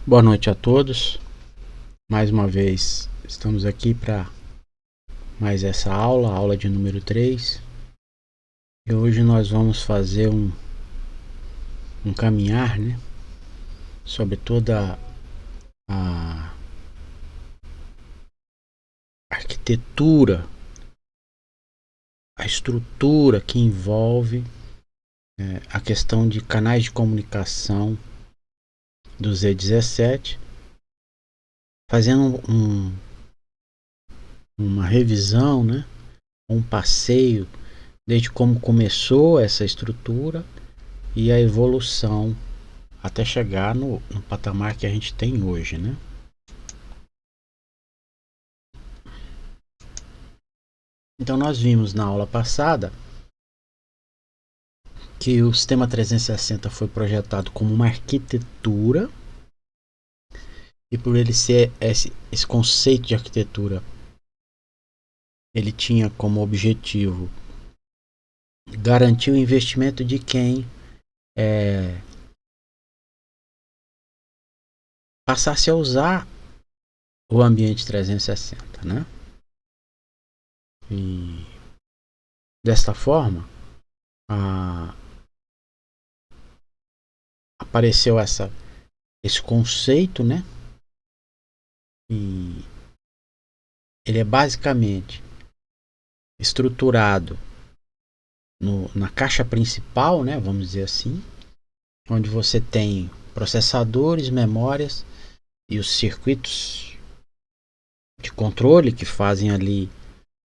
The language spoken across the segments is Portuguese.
Boa noite a todos. Mais uma vez estamos aqui para mais essa aula de número 3. E hoje nós vamos fazer um caminhar, né, sobre toda a arquitetura, a estrutura que envolve a questão de canais de comunicação do Z17, fazendo uma revisão, né, um passeio desde como começou essa estrutura e a evolução até chegar no patamar que a gente tem hoje, né? Então nós vimos na aula passada que o sistema 360 foi projetado como uma arquitetura, e por ele ser esse conceito de arquitetura, ele tinha como objetivo garantir o investimento de quem passasse a usar o ambiente 360, né? E desta forma apareceu esse conceito, né? E ele é basicamente estruturado na caixa principal, né? Vamos dizer assim, onde você tem processadores, memórias e os circuitos de controle que fazem ali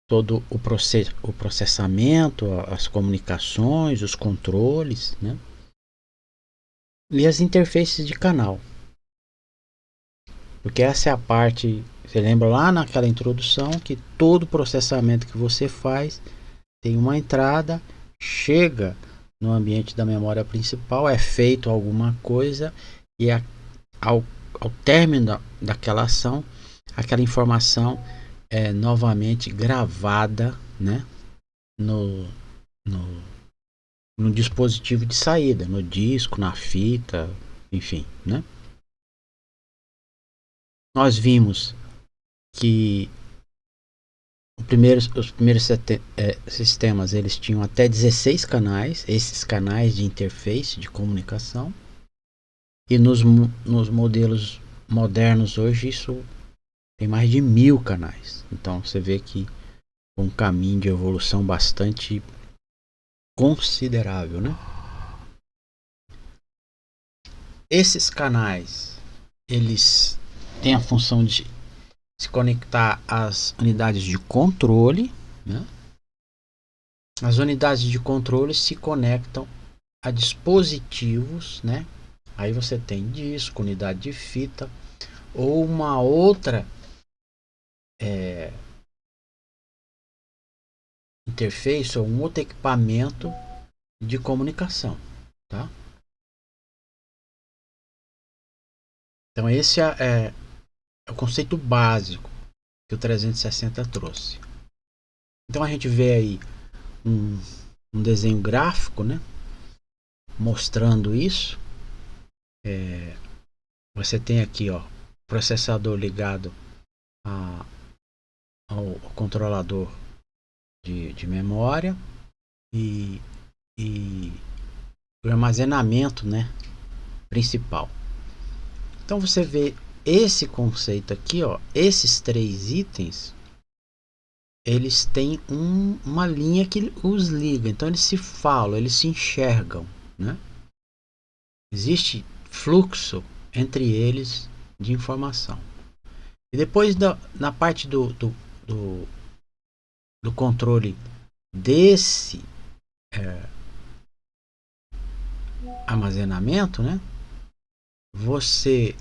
todo o processamento, as comunicações, os controles, né? E as interfaces de canal. Porque essa é a parte, você lembra lá naquela introdução que todo processamento que você faz tem uma entrada, chega no ambiente da memória principal, é feito alguma coisa e ao término daquela ação, aquela informação é novamente gravada, né, no dispositivo de saída, no disco, na fita, enfim, né? Nós vimos que os primeiros sistemas eles tinham até 16 canais, esses canais de interface de comunicação, e nos modelos modernos hoje isso tem mais de 1000 canais. Então você vê que um caminho de evolução bastante considerável, né? Esses canais eles têm a função de se conectar às unidades de controle, né? As unidades de controle se conectam a dispositivos, né? Aí você tem disco, unidade de fita ou uma outra interface ou um outro equipamento de comunicação, tá? Então esse é o conceito básico que o 360 trouxe. Então a gente vê aí um desenho gráfico, né, mostrando isso. Você tem aqui, ó, processador ligado ao controlador de memória e o armazenamento, né, principal. Então você vê esse conceito aqui, ó, esses três itens, eles têm uma linha que os liga, então eles se falam, eles se enxergam, né? Existe fluxo entre eles de informação. E depois na parte do controle desse armazenamento, né? Você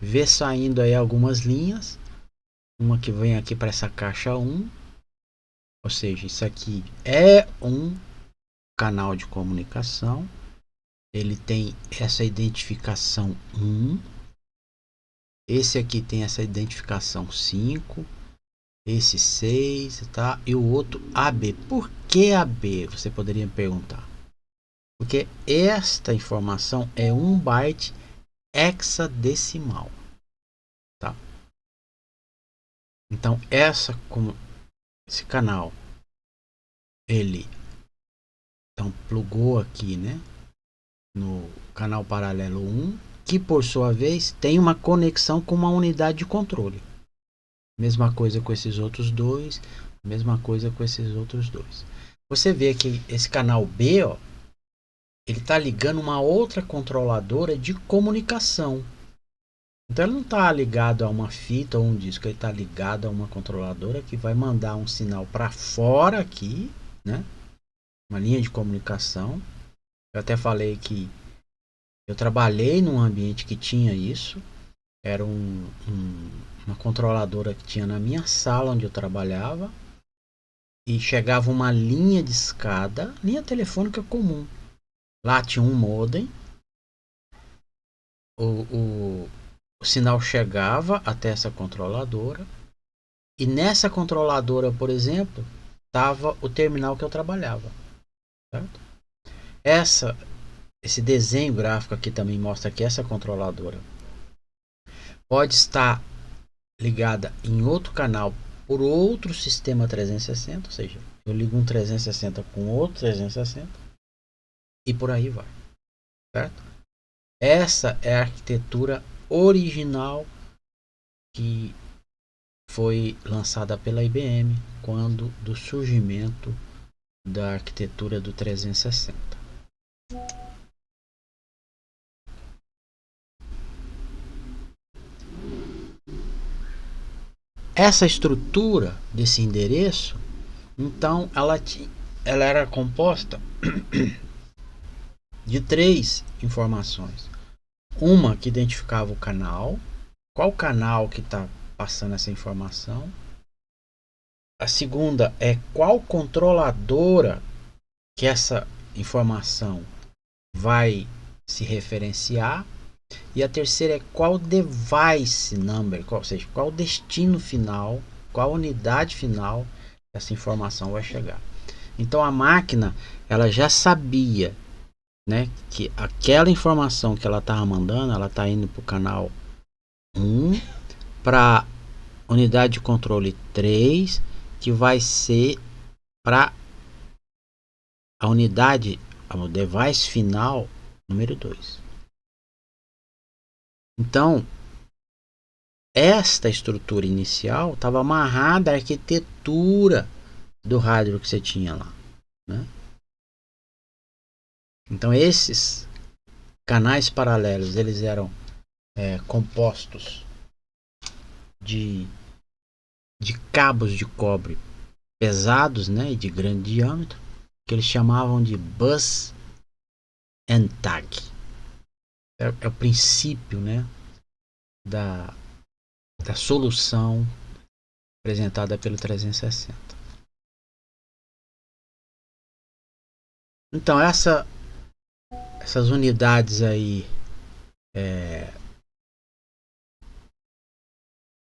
vê saindo aí algumas linhas, uma que vem aqui para essa caixa 1, ou seja, isso aqui é um canal de comunicação, ele tem essa identificação 1, esse aqui tem essa identificação 5, esse 6, tá? E o outro AB. Por que AB? Você poderia me perguntar. Porque esta informação é 1 byte hexadecimal, tá? Então esse canal, ele então plugou aqui, né, no canal paralelo 1, que por sua vez tem uma conexão com uma unidade de controle. Mesma coisa com esses outros dois, mesma coisa com esses outros dois. Você vê que esse canal B, ó, ele está ligando uma outra controladora de comunicação. Então ele não está ligado a uma fita ou um disco, ele está ligado a uma controladora que vai mandar um sinal para fora aqui, né? Uma linha de comunicação. Eu até falei que eu trabalhei num ambiente que tinha isso. Era uma controladora que tinha na minha sala onde eu trabalhava. E chegava uma linha de escada, linha telefônica comum. Lá tinha um modem. O sinal chegava até essa controladora. E nessa controladora, por exemplo, estava o terminal que eu trabalhava. Certo? Esse desenho gráfico aqui também mostra que essa controladora pode estar ligada em outro canal por outro sistema 360, ou seja, eu ligo um 360 com outro 360 e por aí vai, certo? Essa é a arquitetura original que foi lançada pela IBM quando do surgimento da arquitetura do 360. Essa estrutura desse endereço, então, ela era composta de 3 informações. Uma que identificava o canal, qual canal que está passando essa informação. A segunda é qual controladora que essa informação vai se referenciar. E a terceira é qual device number, ou seja, qual destino final, qual unidade final essa informação vai chegar. Então a máquina, ela já sabia, né, que aquela informação que ela estava mandando, ela está indo para o canal 1, para unidade de controle 3, que vai ser para a unidade, o device final número 2. Então, esta estrutura inicial estava amarrada à arquitetura do hardware que você tinha lá, né? Então esses canais paralelos, eles eram compostos de cabos de cobre pesados, né, e de grande diâmetro, que eles chamavam de bus and tag. É o princípio, né, da solução apresentada pelo 360. Então essas unidades aí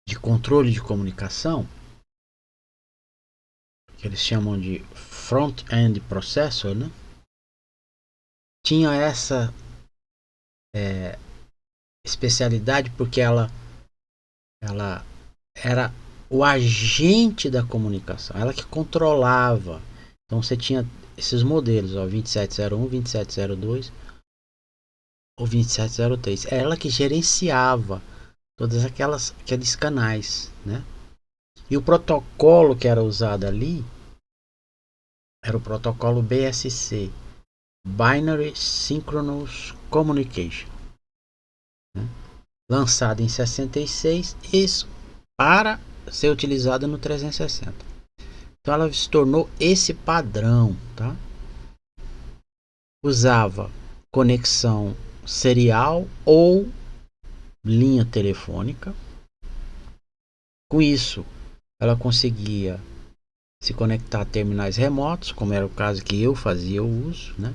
de controle de comunicação, que eles chamam de front-end processor, né? Tinha essa especialidade porque ela era o agente da comunicação, ela que controlava. Então você tinha esses modelos, ó, 2701, 2702 ou 2703. É ela que gerenciava todas aqueles canais, né? E o protocolo que era usado ali era o protocolo BSC, Binary Synchronous Communication, né? Lançado em 66, isso para ser utilizado no 360. Então ela se tornou esse padrão, tá? Usava conexão serial ou linha telefônica. Com isso, ela conseguia se conectar a terminais remotos, como era o caso que eu fazia o uso, né?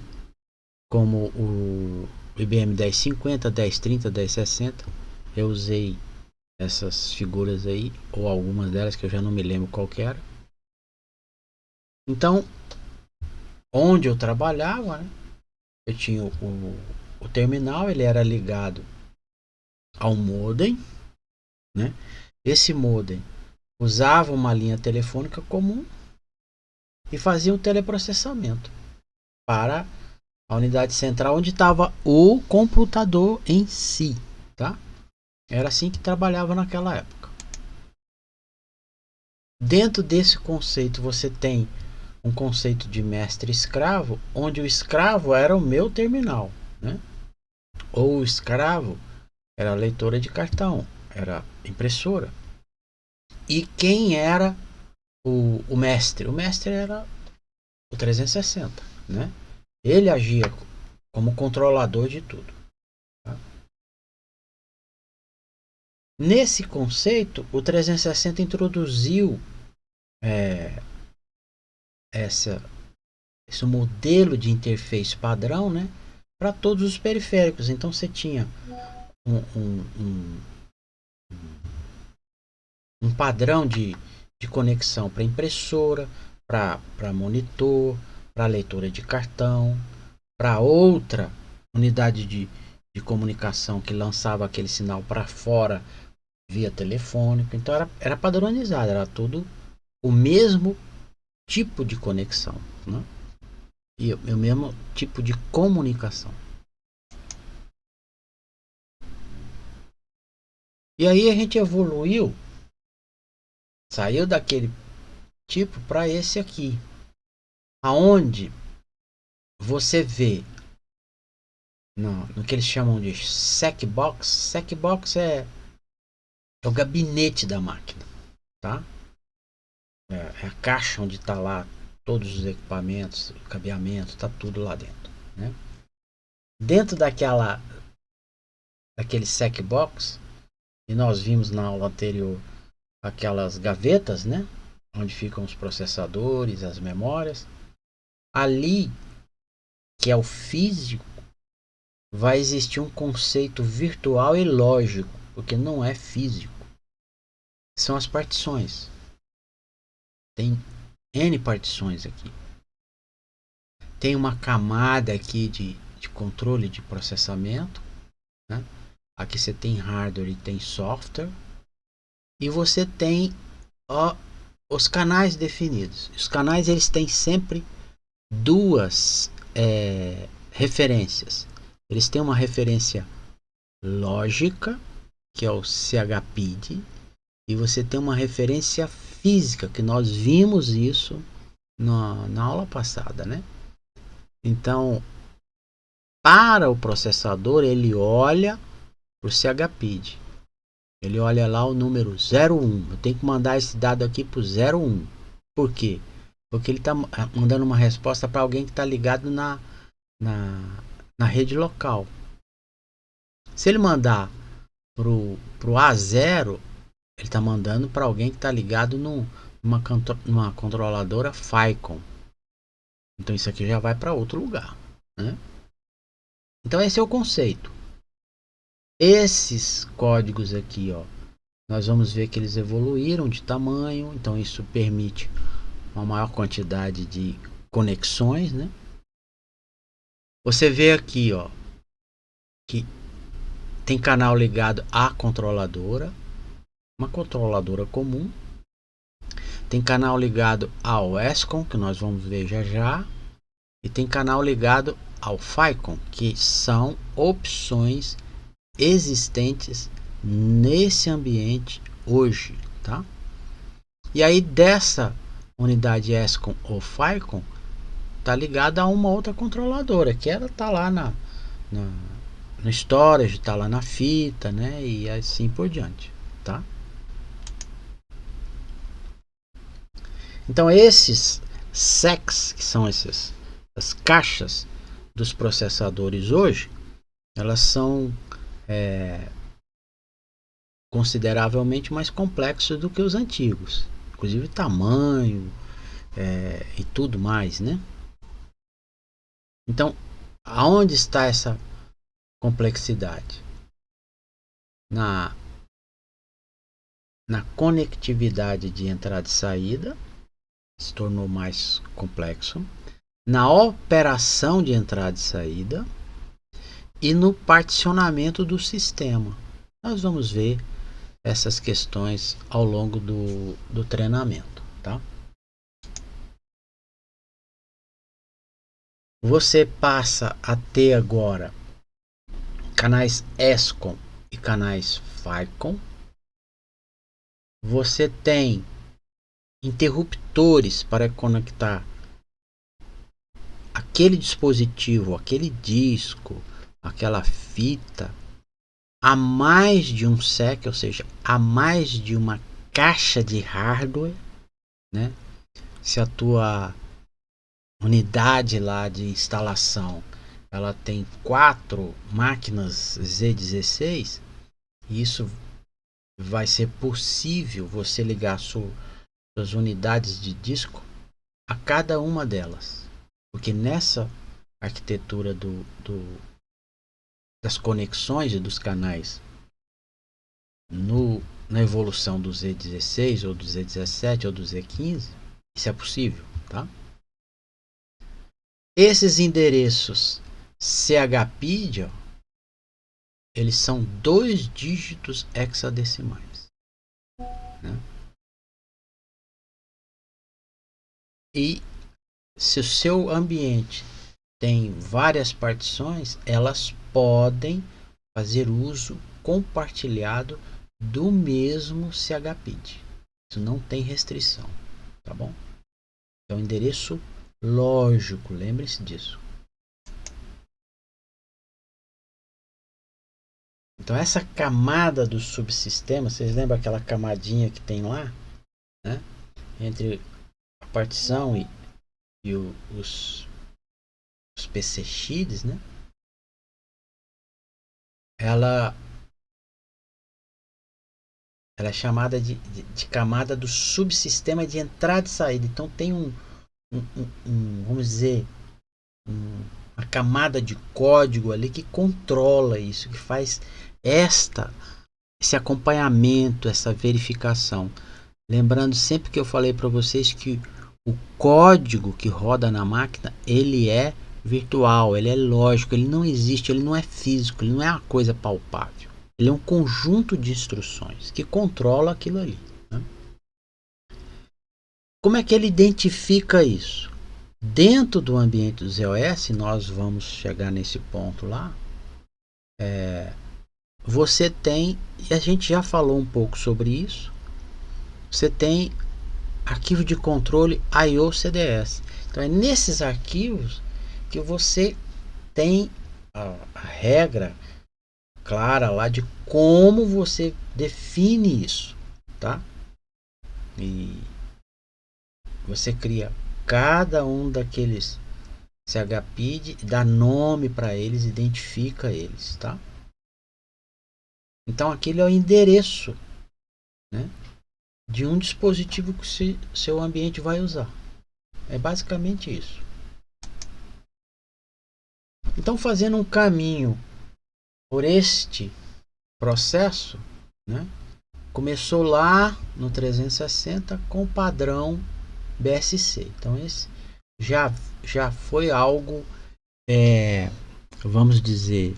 Como o IBM 1050, 1030, 1060. Eu usei essas figuras aí, ou algumas delas que eu já não me lembro qual que era. Então, onde eu trabalhava, né, eu tinha o terminal, ele era ligado ao modem, né? Esse modem usava uma linha telefônica comum e fazia um teleprocessamento para a unidade central onde estava o computador em si, tá? Era assim que trabalhava naquela época. Dentro desse conceito você tem um conceito de mestre-escravo, onde o escravo era o meu terminal, né? Ou o escravo era a leitora de cartão, era impressora. E quem era o mestre? O mestre era o 360, né? Ele agia como controlador de tudo. Tá? Nesse conceito, o 360 introduziu esse modelo de interface padrão, né, para todos os periféricos. Então você tinha um padrão de conexão para impressora, para monitor, para leitora de cartão, para outra unidade de comunicação que lançava aquele sinal para fora via telefônico. Então era padronizado, era tudo o mesmo tipo de conexão, né? E o mesmo tipo de comunicação. E aí a gente evoluiu, saiu daquele tipo para esse aqui, aonde você vê no que eles chamam de SecBox. SecBox é o gabinete da máquina, tá? É a caixa onde está lá todos os equipamentos, o cabeamento, está tudo lá dentro, né? Dentro daquele SecBox, e nós vimos na aula anterior aquelas gavetas, né? Onde ficam os processadores, as memórias. Ali, que é o físico, vai existir um conceito virtual e lógico, porque não é físico. São as partições. Tem N partições aqui. Tem uma camada aqui de controle de processamento, né? Aqui você tem hardware e tem software. E você tem os canais definidos. Os canais eles têm sempre duas referências. Eles têm uma referência lógica, que é o CHPID, e você tem uma referência física, que nós vimos isso na aula passada, né? Então, para o processador, ele olha para o CHPID. Ele olha lá o número 01. Eu tenho que mandar esse dado aqui para o 01. Por quê? Porque ele está mandando uma resposta para alguém que está ligado na rede local. Se ele mandar para o A0, ele está mandando para alguém que está ligado numa controladora FICOM. Então isso aqui já vai para outro lugar, né? Então esse é o conceito. Esses códigos aqui, ó, nós vamos ver que eles evoluíram de tamanho, então isso permite uma maior quantidade de conexões, né? Você vê aqui, ó, que tem canal ligado à controladora, uma controladora comum. Tem canal ligado ao ESCOM, que nós vamos ver já já. E tem canal ligado ao FICOM, que são opções existentes nesse ambiente hoje, tá? E aí dessa unidade ESCOM ou FICOM tá ligada a uma outra controladora, que ela tá lá no storage, tá lá na fita, né? E assim por diante, tá? Então esses SECs, que são as caixas dos processadores hoje, elas são consideravelmente mais complexos do que os antigos, inclusive tamanho e tudo mais, né? Então, aonde está essa complexidade? Na conectividade de entrada e saída, se tornou mais complexo, na operação de entrada e saída e no particionamento do sistema. Nós vamos ver essas questões ao longo do treinamento, tá? Você passa a ter agora canais ESCOM e canais FICOM. Você tem interruptores para conectar aquele dispositivo, aquele disco, aquela fita a mais de um SEC, ou seja, a mais de uma caixa de hardware, né? Se a tua unidade lá de instalação ela tem 4 máquinas Z16, isso vai ser possível você ligar suas unidades de disco a cada uma delas, porque nessa arquitetura das conexões e dos canais na evolução do Z16 ou do Z17 ou do Z15, isso é possível, tá? Esses endereços CHPID, eles são 2 dígitos hexadecimais, né? E se o seu ambiente tem várias partições, elas podem fazer uso compartilhado do mesmo CHPID. Isso não tem restrição, tá bom? É um endereço lógico, lembre-se disso. Então essa camada do subsistema, vocês lembram aquela camadinha que tem lá, né? Entre a partição e os PCX, né? Ela é chamada de camada do subsistema de entrada e saída. Então tem vamos dizer, uma camada de código ali que controla isso, que faz esse acompanhamento, essa verificação. Lembrando sempre que eu falei para vocês que o código que roda na máquina, ele é virtual, ele é lógico, ele não existe, ele não é físico, ele não é uma coisa palpável. Ele é um conjunto de instruções que controla aquilo ali, né? Como é que ele identifica isso? Dentro do ambiente do ZOS, nós vamos chegar nesse ponto lá, você tem, e a gente já falou um pouco sobre isso, você tem arquivo de controle I/O CDS. Então é nesses arquivos que você tem a regra clara lá de como você define isso, tá? E você cria cada um daqueles CHPID, dá nome para eles, identifica eles, tá? Então aquele é o endereço, né, de um dispositivo que seu ambiente vai usar. É basicamente isso. Então, fazendo um caminho por este processo, né, começou lá no 360 com o padrão BSC. Então esse já foi algo, vamos dizer,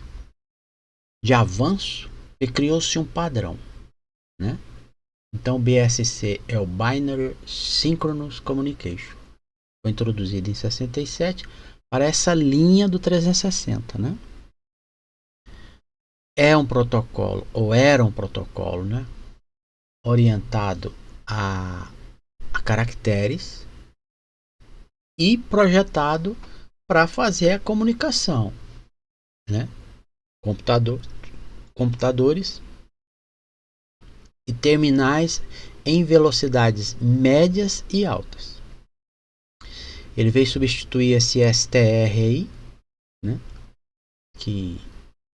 de avanço, e criou-se um padrão, né? Então o BSC é o Binary Synchronous Communication. Foi introduzido em 67 para essa linha do 360, né? É um protocolo, ou era um protocolo, né, orientado a caracteres e projetado para fazer a comunicação, né? Computadores e terminais em velocidades médias e altas. Ele veio substituir esse STRI, né, que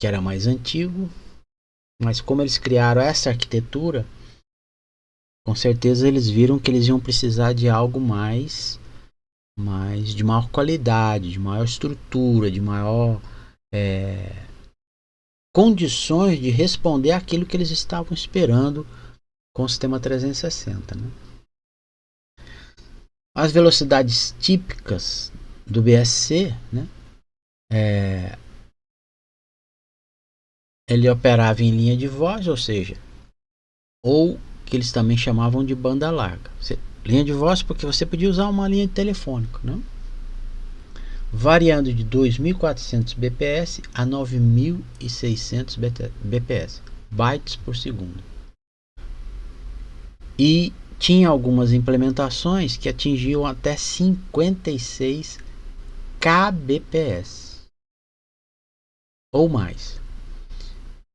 era mais antigo, mas como eles criaram essa arquitetura, com certeza eles viram que eles iam precisar de algo mais de maior qualidade, de maior estrutura, de maior condições de responder aquilo que eles estavam esperando com o sistema 360, né? As velocidades típicas do BSC, né, ele operava em linha de voz, ou seja, ou que eles também chamavam de banda larga. Linha de voz porque você podia usar uma linha de telefônico, né? Variando de 2.400 bps a 9.600 bps, bytes por segundo. E tinha algumas implementações que atingiam até 56 kbps ou mais.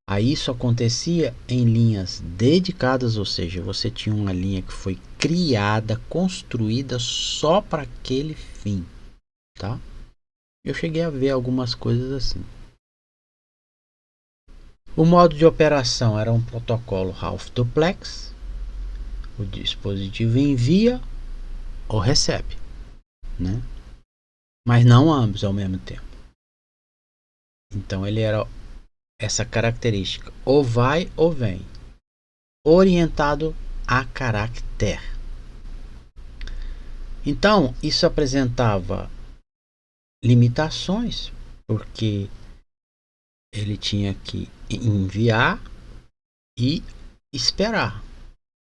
Aí isso acontecia em linhas dedicadas, ou seja, você tinha uma linha que foi criada, construída só para aquele fim, tá? Eu cheguei a ver algumas coisas assim. O modo de operação era um protocolo half duplex. O dispositivo envia ou recebe, né? Mas não ambos ao mesmo tempo. Então ele era essa característica, ou vai ou vem, orientado a caractere. Então isso apresentava limitações, porque ele tinha que enviar e esperar,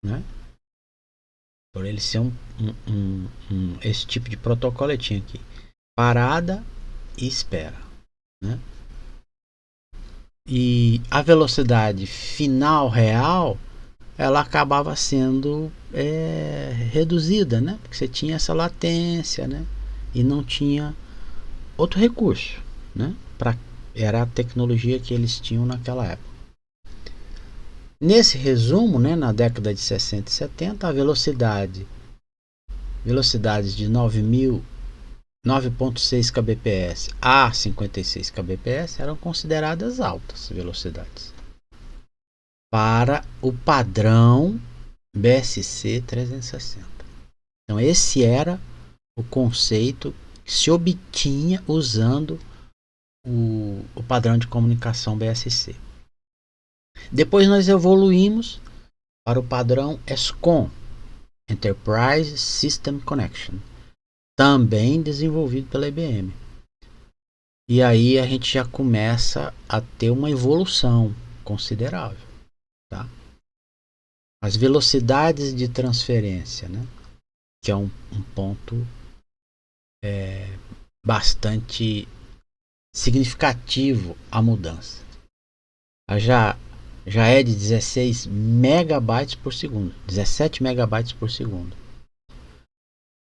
né? Por ele ser esse tipo de protocolo, ele tinha que parada e espera, né? E a velocidade final real ela acabava sendo reduzida, né? Porque você tinha essa latência, né? E não tinha outro recurso, né? Era a tecnologia que eles tinham naquela época. Nesse resumo, né, na década de 60 e 70, a velocidades de 9.6 kbps a 56 kbps eram consideradas altas velocidades para o padrão BSC 360. Então esse era o conceito que se obtinha usando o padrão de comunicação BSC. Depois nós evoluímos para o padrão ESCOM, Enterprise System Connection, também desenvolvido pela IBM. E aí a gente já começa a ter uma evolução considerável, tá? As velocidades de transferência, né? Que é um ponto bastante significativo a mudança. Já é de 16 megabytes por segundo, 17 megabytes por segundo.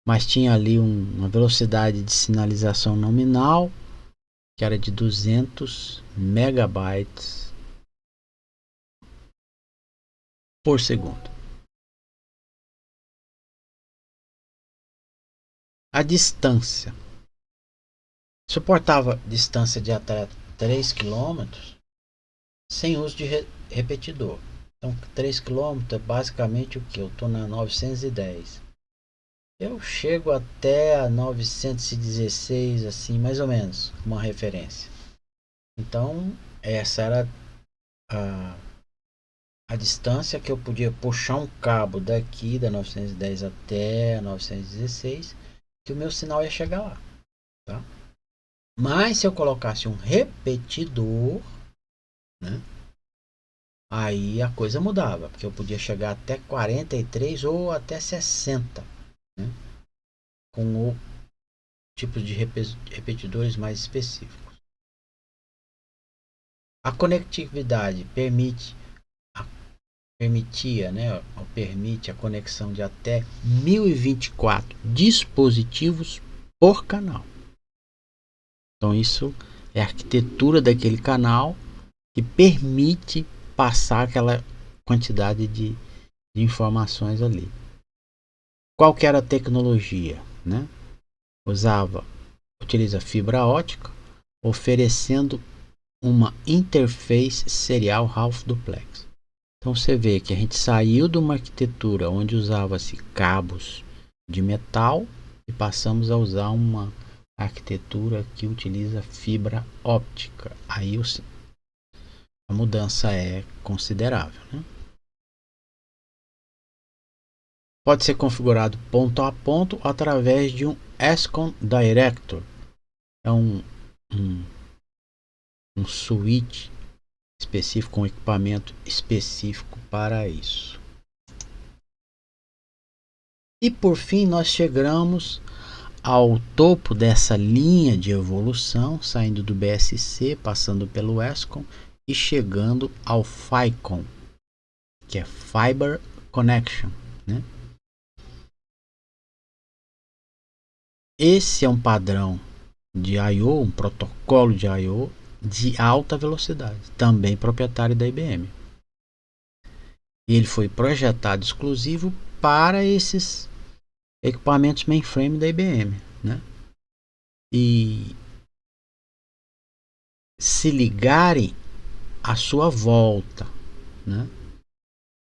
Mas tinha ali uma velocidade de sinalização nominal que era de 200 megabytes por segundo. A distância suportava distância de até 3 km sem uso de repetidor. Então 3 km é basicamente o que? Eu estou na 910. Eu chego até a 916, assim, mais ou menos, uma referência. Então, essa era a distância que eu podia puxar um cabo daqui da 910 até a 916, que o meu sinal ia chegar lá, tá? Mas se eu colocasse um repetidor, né, aí a coisa mudava, porque eu podia chegar até 43 ou até 60, né, com o tipo de repetidores mais específicos. A conectividade permitia, né, ou permite a conexão de até 1024 dispositivos por canal. Então isso é a arquitetura daquele canal que permite passar aquela quantidade de informações ali. Qual que era a tecnologia, né? Utiliza fibra ótica, oferecendo uma interface serial half duplex. Então você vê que a gente saiu de uma arquitetura onde usava-se cabos de metal e passamos a usar uma arquitetura que utiliza fibra óptica. Aí a mudança é considerável, né? Pode ser configurado ponto a ponto através de um ESCOM Director. É um switch específico, com equipamento específico para isso. E por fim nós chegamos ao topo dessa linha de evolução, saindo do BSC, passando pelo ESCOM e chegando ao FICOM, que é Fiber Connection, né? Esse é um padrão de I/O, um protocolo de I/O de alta velocidade, também proprietário da IBM. E ele foi projetado exclusivo para esses equipamentos mainframe da IBM, né? E se ligarem à sua volta, né?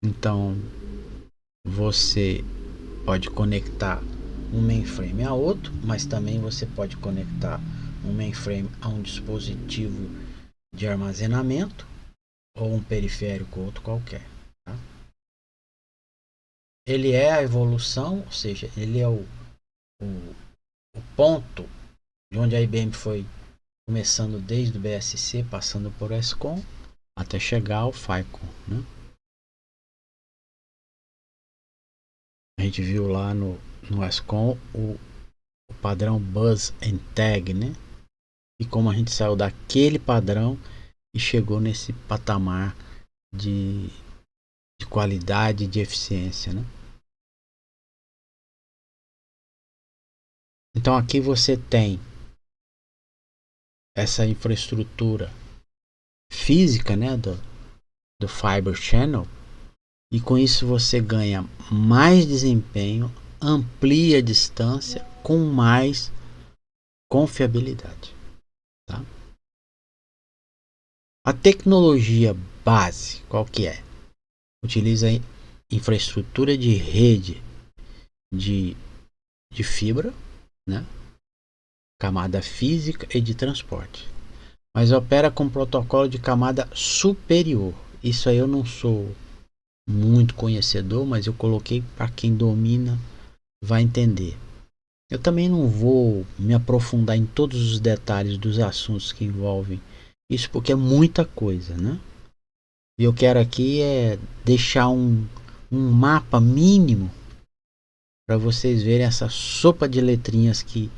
Então você pode conectar um mainframe a outro, mas também você pode conectar um mainframe a um dispositivo de armazenamento ou um periférico outro qualquer. Tá? Ele é a evolução, ou seja, ele é o ponto de onde a IBM foi começando desde o BSC, passando por ESCOM, até chegar ao FICOM. Né? A gente viu lá no ESCOM o padrão Buzz and Tag, né? E como a gente saiu daquele padrão e chegou nesse patamar de qualidade e de eficiência, né? Então aqui você tem essa infraestrutura física, né, do Fiber Channel, e com isso você ganha mais desempenho, amplia a distância com mais confiabilidade. Tá? A tecnologia base, qual que é? Utiliza infraestrutura de rede de fibra, né? Camada física e de transporte, mas opera com protocolo de camada superior. Isso aí eu não sou muito conhecedor, mas eu coloquei para quem domina vai entender. Eu também não vou me aprofundar em todos os detalhes dos assuntos que envolvem isso, porque é muita coisa, né? E eu quero aqui deixar um mapa mínimo para vocês verem essa sopa de letrinhas que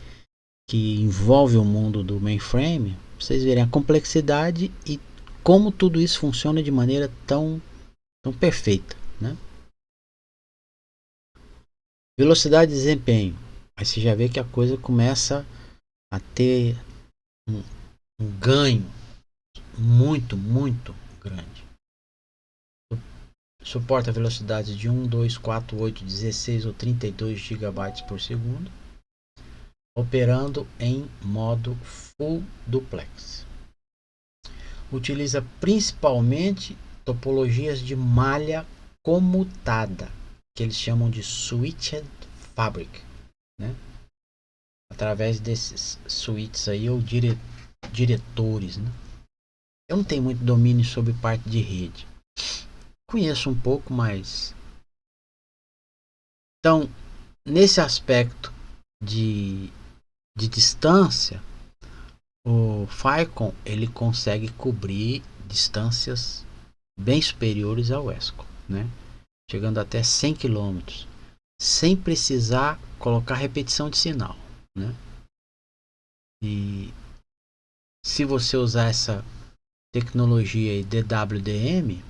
envolve o mundo do mainframe, pra vocês verem a complexidade e como tudo isso funciona de maneira tão perfeita, né? Velocidade e desempenho. Aí você já vê que a coisa começa a ter um ganho muito, muito grande. Suporta velocidades de 1, 2, 4, 8, 16 ou 32 GB por segundo, operando em modo full duplex. Utiliza principalmente topologias de malha comutada, que eles chamam de switched fabric, né? Através desses switches aí ou diretores, né? Eu não tenho muito domínio sobre parte de rede. Conheço um pouco, mas então nesse aspecto de distância, o FICOM ele consegue cobrir distâncias bem superiores ao ESCOM, né? Chegando até 100 km, sem precisar colocar repetição de sinal, né? E se você usar essa tecnologia aí DWDM,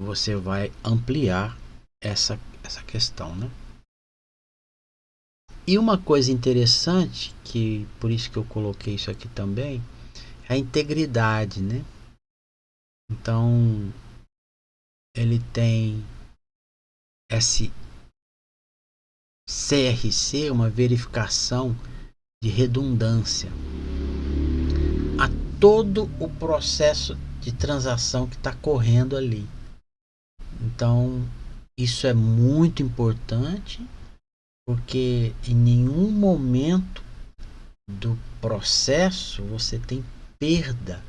você vai ampliar essa questão, né? E uma coisa interessante, que por isso que eu coloquei isso aqui também, é a integridade, né? Então, ele tem esse CRC, uma verificação de redundância a todo o processo de transação que está correndo ali. Então, isso é muito importante, porque em nenhum momento do processo você tem perda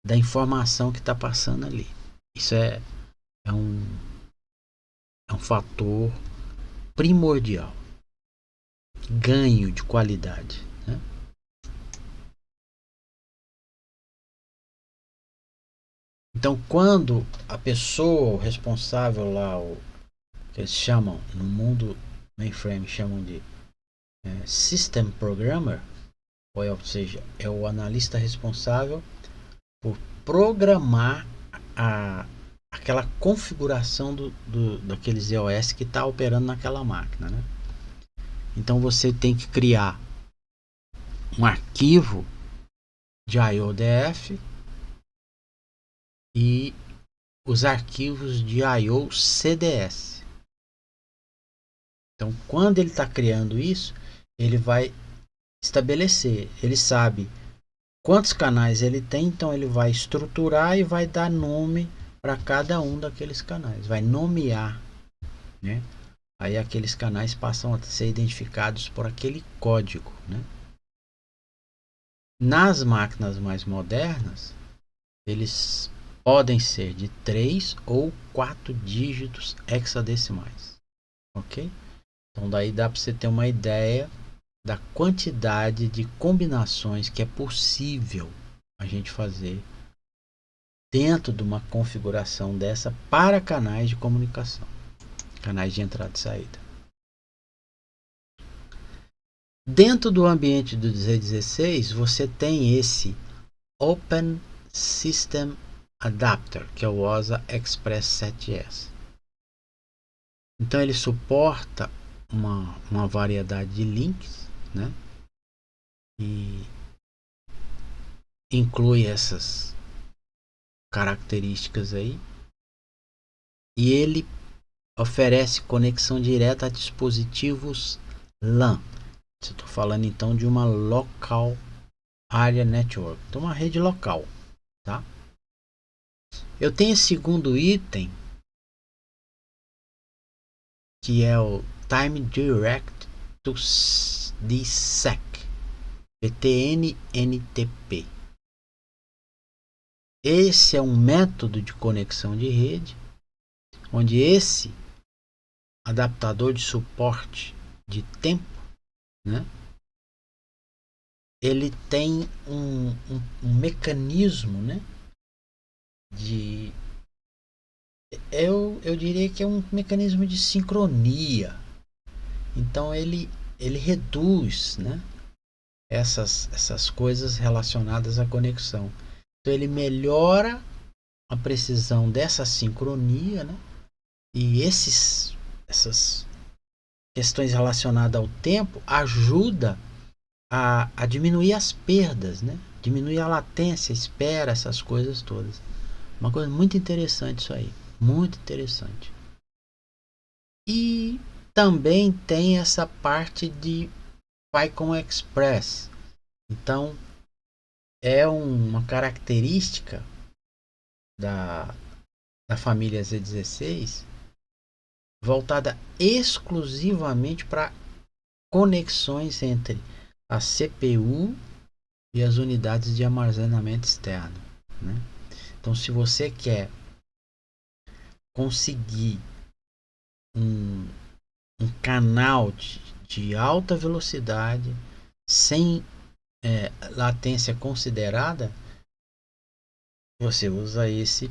da informação que está passando ali. Isso é um fator primordial, ganho de qualidade, né? Então, quando a pessoa, o responsável lá, o que eles chamam no mundo mainframe, chamam de System Programmer, ou seja, é o analista responsável por programar aquela configuração daqueles EOS que está operando naquela máquina, né? Então você tem que criar um arquivo de IODF e os arquivos de IOCDS. Então, quando ele está criando isso, ele vai estabelecer, ele sabe quantos canais ele tem, então ele vai estruturar e vai dar nome para cada um daqueles canais, vai nomear, né? Aí aqueles canais passam a ser identificados por aquele código, né? Nas máquinas mais modernas, eles podem ser de 3 ou 4 dígitos hexadecimais, ok? Então daí dá para você ter uma ideia da quantidade de combinações que é possível a gente fazer dentro de uma configuração dessa para canais de comunicação, canais de entrada e saída. Dentro do ambiente do Z16, você tem esse Open System Adapter, que é o OSA Express 7S. Então ele suporta uma variedade de links, né? E inclui essas características aí. E ele oferece conexão direta a dispositivos LAN. Estou falando então de uma Local Area Network, então uma rede local, tá? Eu tenho esse segundo item, que é o Time Direct to DSEC, TNNTP. Esse é um método de conexão de rede, onde esse adaptador de suporte de tempo, né, ele tem um mecanismo, né, de eu diria que é um mecanismo de sincronia. Então ele reduz, né, essas coisas relacionadas à conexão. Então ele melhora a precisão dessa sincronia, né, e essas questões relacionadas ao tempo ajuda a diminuir as perdas, né? Diminuir a latência, a espera, essas coisas todas. Uma coisa muito interessante isso aí, muito interessante. E também tem essa parte de PyCon Express. Então é uma característica da, da família Z16 voltada exclusivamente para conexões entre a CPU e as unidades de armazenamento externo, né? Então, se você quer conseguir um, um canal de alta velocidade sem latência considerada, você usa esse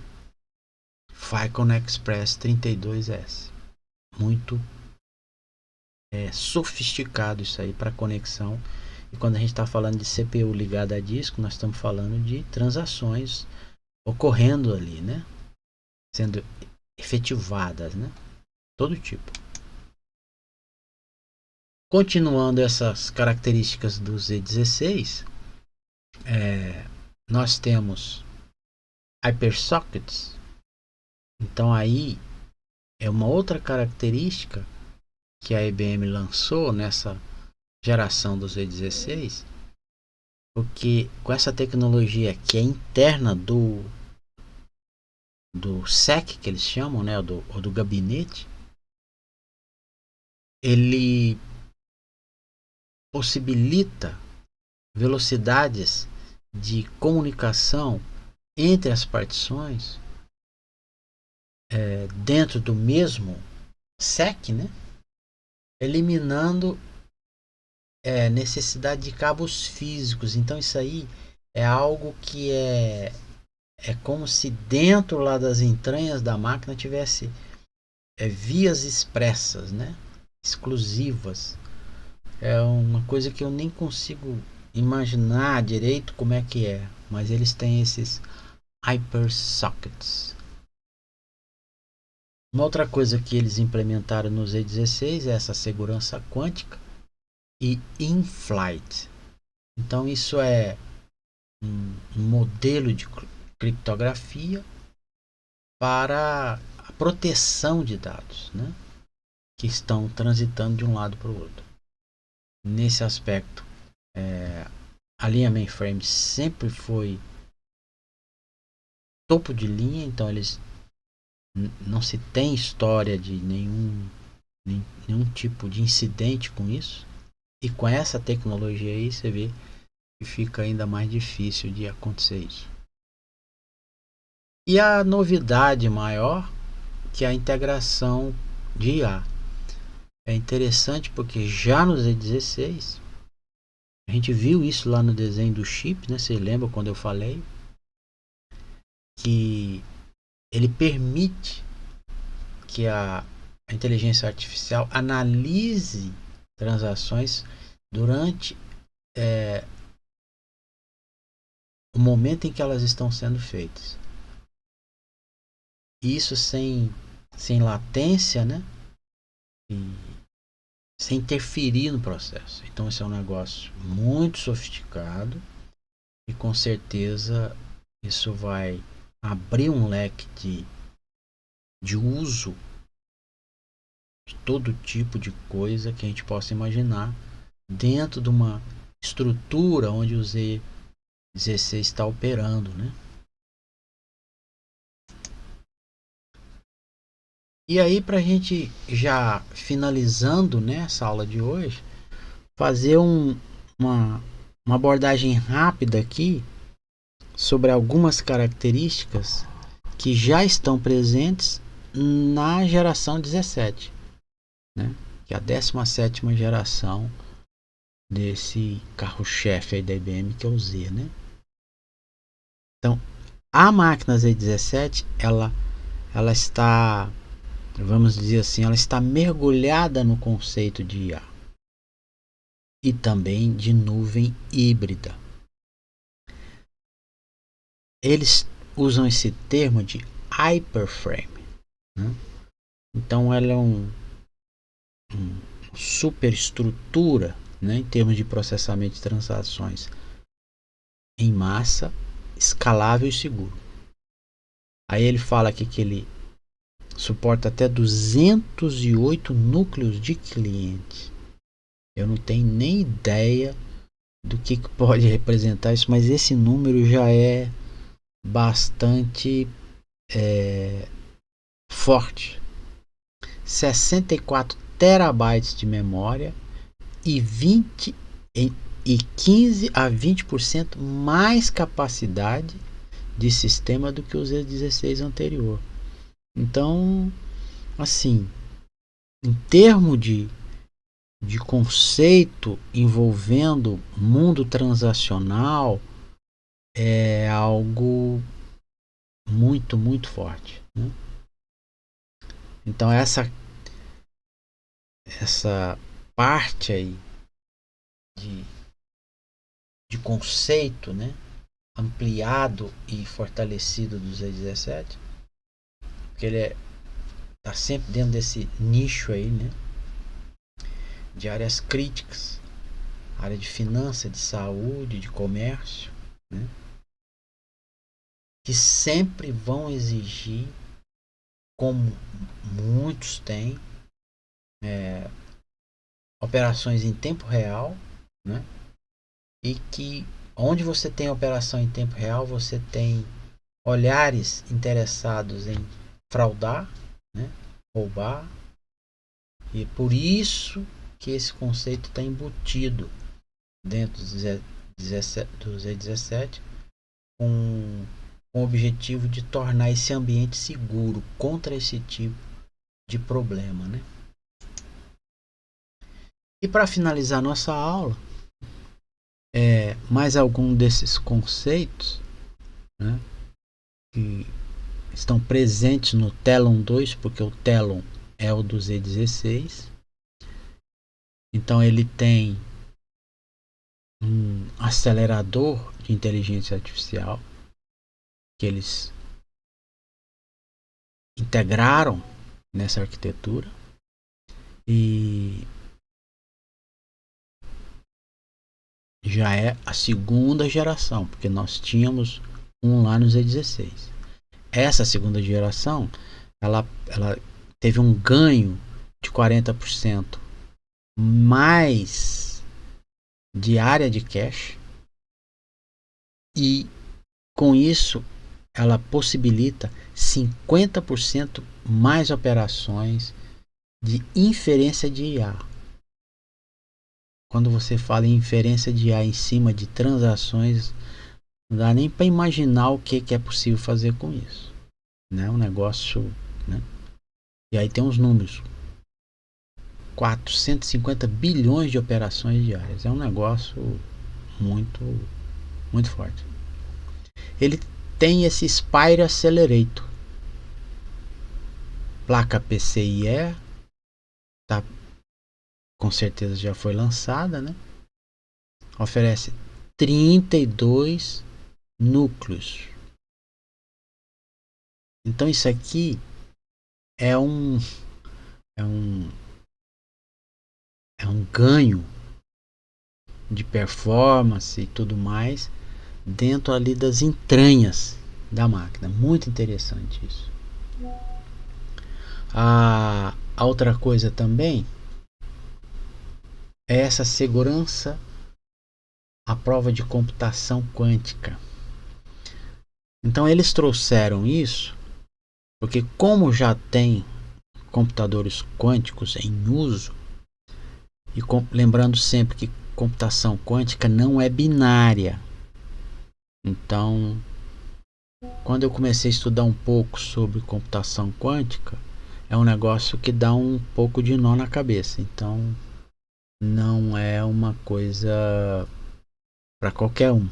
Ficon Express 32S. Muito sofisticado isso aí para conexão. E quando a gente está falando de CPU ligada a disco, nós estamos falando de transações ocorrendo ali, né? Sendo efetivadas, né? Todo tipo. Continuando essas características do Z16, nós temos hypersockets. Então aí é uma outra característica que a IBM lançou nessa geração do Z16, porque com essa tecnologia que é interna do SEC, que eles chamam, né, ou do gabinete, ele possibilita velocidades de comunicação entre as partições dentro do mesmo SEC, né, eliminando necessidade de cabos físicos. Então isso aí é algo que é é como se dentro lá das entranhas da máquina tivesse vias expressas, né? Exclusivas. É uma coisa que eu nem consigo imaginar direito como é que é, mas eles têm esses hyper sockets. Uma outra coisa que eles implementaram no Z16 é essa segurança quântica e in-flight. Então isso é um modelo de criptografia para a proteção de dados, né, que estão transitando de um lado para o outro. Nesse aspecto, a linha mainframe sempre foi topo de linha, então eles não se tem história de nenhum tipo de incidente com isso. E com essa tecnologia aí, você vê que fica ainda mais difícil de acontecer isso. E a novidade maior, que é a integração de IA. É interessante porque já no Z16, a gente viu isso lá no desenho do chip, né? Você lembra quando eu falei que ele permite que a inteligência artificial analise transações durante o momento em que elas estão sendo feitas. Isso sem latência, né? E sem interferir no processo. Então, esse é um negócio muito sofisticado e com certeza isso vai abrir um leque de uso de todo tipo de coisa que a gente possa imaginar dentro de uma estrutura onde o Z16 está operando, né? E aí, para a gente já finalizando, né, essa aula de hoje, fazer uma, uma abordagem rápida aqui sobre algumas características que já estão presentes na geração 17, né? Que é a 17ª geração desse carro-chefe aí da IBM, que é o Z, né? Então, a máquina Z17, ela está, vamos dizer assim, ela está mergulhada no conceito de IA e também de nuvem híbrida. Eles usam esse termo de hyperframe, né? Então ela é uma superestrutura, né, em termos de processamento de transações em massa, escalável e seguro. Aí ele fala aqui que ele suporta até 208 núcleos de cliente. Eu não tenho nem ideia do que pode representar isso, mas esse número já é bastante forte. 64 terabytes de memória e 15 a 20% mais capacidade de sistema do que o Z16 anterior. Então, assim, em termos de conceito envolvendo mundo transacional, é algo muito, muito forte, né? Então essa parte aí de, de conceito, né, ampliado e fortalecido do Z17, porque ele tá sempre dentro desse nicho aí, né, de áreas críticas, área de finanças, de saúde, de comércio, né, que sempre vão exigir, como muitos têm, operações em tempo real, né, e que onde você tem operação em tempo real, você tem olhares interessados em fraudar, né, roubar, e por isso que esse conceito está embutido dentro do Z17 com o objetivo de tornar esse ambiente seguro contra esse tipo de problema, né? E para finalizar nossa aula, mais algum desses conceitos, né, que estão presentes no Telon 2, porque o Telon é o do Z16. Então ele tem um acelerador de inteligência artificial que eles integraram nessa arquitetura, e já é a segunda geração, porque nós tínhamos um lá no Z16. Essa segunda geração, ela teve um ganho de 40% mais de área de cache, e com isso ela possibilita 50% mais operações de inferência de IA. Quando você fala em inferência de IA em cima de transações, não dá nem para imaginar o que é possível fazer com isso, né? Um negócio, né? E aí tem uns números: 450 bilhões de operações diárias. É um negócio muito, muito forte. Ele tem esse Spire Accelerator, placa PCIe, tá? Com certeza já foi lançada, né? Oferece 32 núcleos. Então isso aqui é um ganho de performance e tudo mais dentro ali das entranhas da máquina. Muito interessante isso. A outra coisa também é essa segurança à prova de computação quântica. Então eles trouxeram isso porque, como já tem computadores quânticos em uso, e lembrando sempre que computação quântica não é binária. Então, quando eu comecei a estudar um pouco sobre computação quântica, é um negócio que dá um pouco de nó na cabeça. Então, não é uma coisa para qualquer um.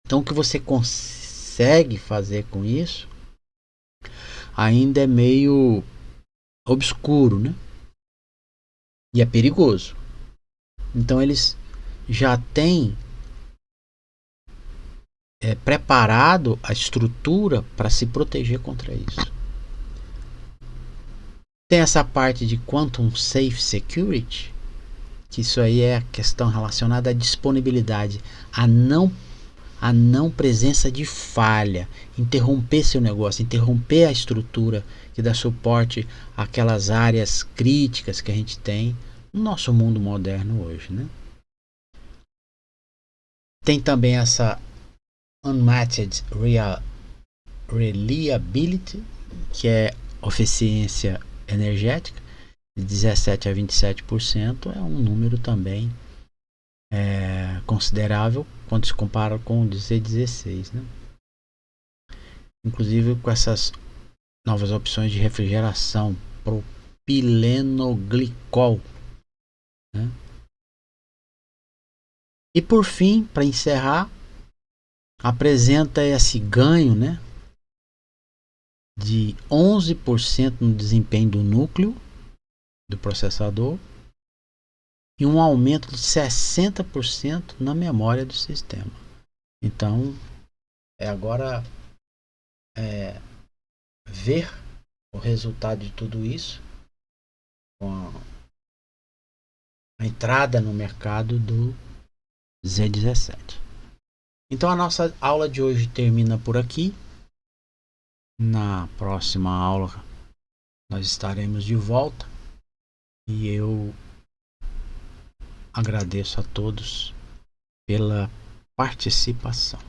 Então, o que você consegue fazer com isso ainda é meio obscuro, né? E é perigoso. Então, eles já têm preparado a estrutura para se proteger contra isso. Tem essa parte de Quantum Safe Security, que isso aí é a questão relacionada à disponibilidade, a não presença de falha, interromper seu negócio, interromper a estrutura que dá suporte àquelas áreas críticas que a gente tem no nosso mundo moderno hoje, né? Tem também essa Unmatched Reliability, que é eficiência energética, de 17 a 27%, é um número também considerável quando se compara com o Z16, né? Inclusive com essas novas opções de refrigeração, propilenoglicol, né? E por fim, para encerrar, apresenta esse ganho, né, de 11% no desempenho do núcleo do processador e um aumento de 60% na memória do sistema. Então, agora ver o resultado de tudo isso com a entrada no mercado do Z17. Então a nossa aula de hoje termina por aqui. Na próxima aula nós estaremos de volta e eu agradeço a todos pela participação.